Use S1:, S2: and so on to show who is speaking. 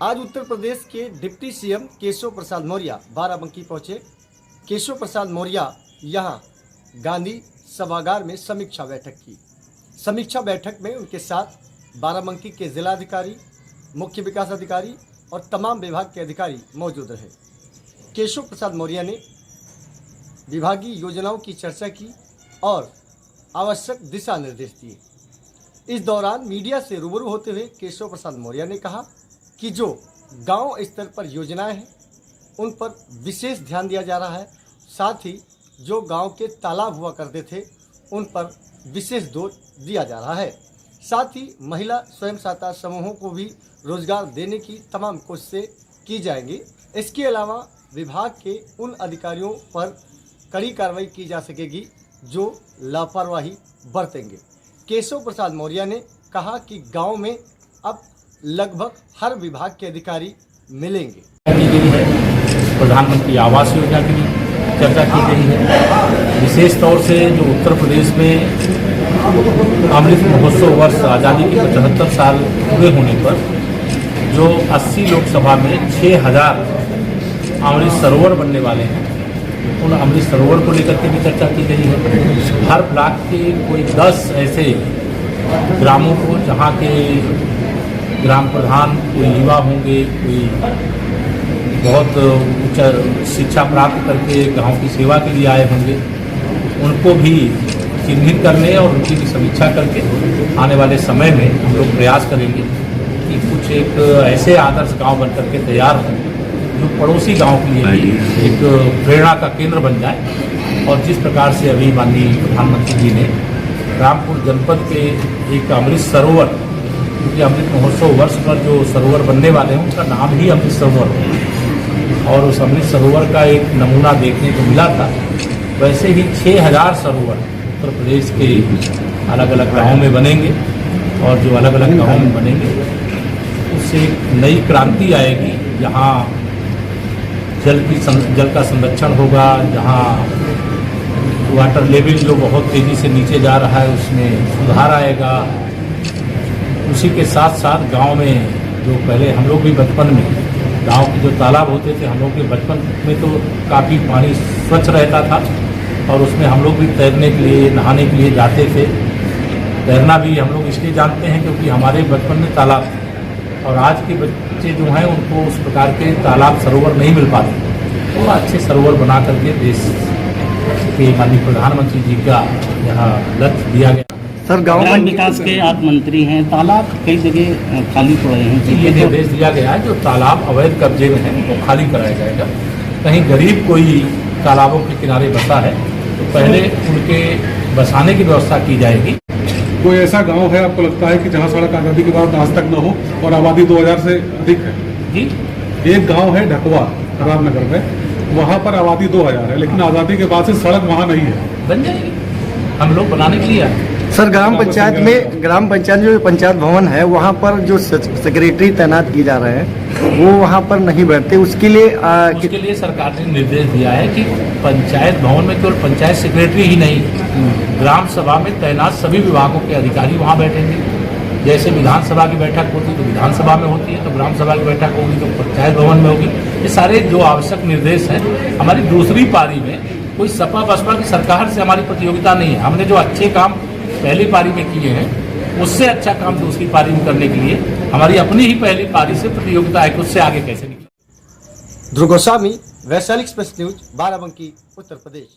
S1: आज उत्तर प्रदेश के deputy CM Keshav Prasad Maurya Barabanki पहुंचे। केशव प्रसाद मौर्य यहां गांधी सभागार में समीक्षा बैठक की। समीक्षा बैठक में उनके साथ बाराबंकी के जिलाधिकारी, मुख्य विकास अधिकारी और तमाम विभाग के अधिकारी मौजूद रहे। केशव प्रसाद मौर्य ने विभागीय योजनाओं की चर्चा की और आवश्यक दिशा निर्देश दिए। इस दौरान मीडिया से रूबरू होते हुए केशव प्रसाद मौर्य ने कहा कि जो गांव स्तर पर योजनाएं हैं उन पर विशेष ध्यान दिया जा रहा है। साथ ही जो गांव के तालाब हुआ करते थे उन पर विशेष जोर दिया जा रहा है। साथ ही महिला स्वयं सहायता समूहों को भी रोजगार देने की तमाम कोशिशें की जाएंगी। इसके अलावा विभाग के उन अधिकारियों पर कड़ी कार्रवाई की जा सकेगी जो लापरवाही बरतेंगे। केशव प्रसाद मौर्य ने कहा कि गांव में अब लगभग हर विभाग के अधिकारी मिलेंगे।
S2: प्रधानमंत्री आवास योजना की चर्चा की गई है। विशेष तौर से जो उत्तर प्रदेश में अमृत महोत्सव वर्ष आज़ादी के 75 साल पूरे होने पर जो 80 लोकसभा में 6000 अमृत सरोवर बनने वाले हैं, उन अमृत सरोवर को लेकर के भी चर्चा की गई है। हर ब्लॉक के कोई 10 ऐसे ग्रामों को जहाँ के ग्राम प्रधान कोई युवा होंगे, कोई बहुत उच्च शिक्षा प्राप्त करके गांव की सेवा के लिए आए होंगे, उनको भी चिन्हित करने और उनकी भी समीक्षा करके आने वाले समय में हम लोग प्रयास करेंगे कि कुछ एक ऐसे आदर्श गांव बन करके तैयार हों जो पड़ोसी गांव के लिए भी एक प्रेरणा का केंद्र बन जाए। और जिस प्रकार से अभी माननीय प्रधानमंत्री जी ने रामपुर जनपद के एक अमृत सरोवर, क्योंकि अमृत महोत्सव वर्ष पर जो सरोवर बनने वाले हैं उनका नाम ही अमृत सरोवर है, और उस अमृत सरोवर का एक नमूना देखने को मिला था। वैसे ही 6000 सरोवर उत्तर प्रदेश के अलग अलग गाँव में बनेंगे, और जो अलग अलग गाँव में बनेंगे उससे एक नई क्रांति आएगी। जहाँ जल का संरक्षण होगा, जहाँ वाटर लेवल जो बहुत तेज़ी से नीचे जा रहा है उसमें सुधार आएगा। उसी के साथ साथ गांव में जो पहले हम लोग भी बचपन में गांव के जो तालाब होते थे, हम लोग के बचपन में तो काफ़ी पानी स्वच्छ रहता था और उसमें हम लोग भी तैरने के लिए, नहाने के लिए जाते थे। तैरना भी हम लोग इसलिए जानते हैं क्योंकि हमारे बचपन में तालाब थे, और आज के बच्चे जो हैं उनको उस प्रकार के तालाब सरोवर नहीं मिल पाते। तो अच्छे सरोवर बना करके देश के माननीय प्रधानमंत्री जी का यहाँ लक्ष्य दिया गया।
S1: सर, गांव
S3: विकास के आप मंत्री हैं, तालाब कई जगह खाली पड़े हैं।
S2: ये निर्देश दिया गया है जो तालाब अवैध कब्जे में है उनको खाली कराया जाएगा। कहीं गरीब कोई तालाबों के किनारे बसा है तो पहले उनके बसाने की व्यवस्था की जाएगी।
S4: कोई ऐसा गांव है आपको लगता है कि जहां सड़क आज़ादी के बाद आज तक न हो और आबादी 2000 से अधिक है?
S2: जी,
S4: एक गांव है ढकवा रामनगर में, वहां पर आबादी 2000 है, लेकिन आज़ादी के बाद से सड़क वहां नहीं है।
S2: बन जाएगी, हम लोग बनाने के लिए आए।
S1: सर, ग्राम पंचायत में जो पंचायत भवन है वहाँ पर जो सेक्रेटरी तैनात किए जा रहे हैं वो वहाँ पर नहीं बैठते। उसके लिए
S2: सरकार ने निर्देश दिया है कि पंचायत भवन में केवल पंचायत सेक्रेटरी ही नहीं, ग्राम सभा में तैनात सभी विभागों के अधिकारी वहाँ बैठेंगे। जैसे विधानसभा की बैठक होती है तो विधानसभा में होती है, तो ग्राम सभा की बैठक होगी तो पंचायत भवन में होगी। ये सारे जो आवश्यक निर्देश हैं, हमारी दूसरी पारी में कोई सपा बसपा की सरकार से हमारी प्रतियोगिता नहीं है। हमने जो अच्छे काम पहली पारी में किए हैं उससे अच्छा काम दूसरी पारी में करने के लिए हमारी अपनी ही पहली पारी से प्रतियोगिता है कि उससे आगे कैसे निकले।
S1: ध्रुव गोस्वामी, वैशाली एक्सप्रेस न्यूज, बाराबंकी, उत्तर प्रदेश।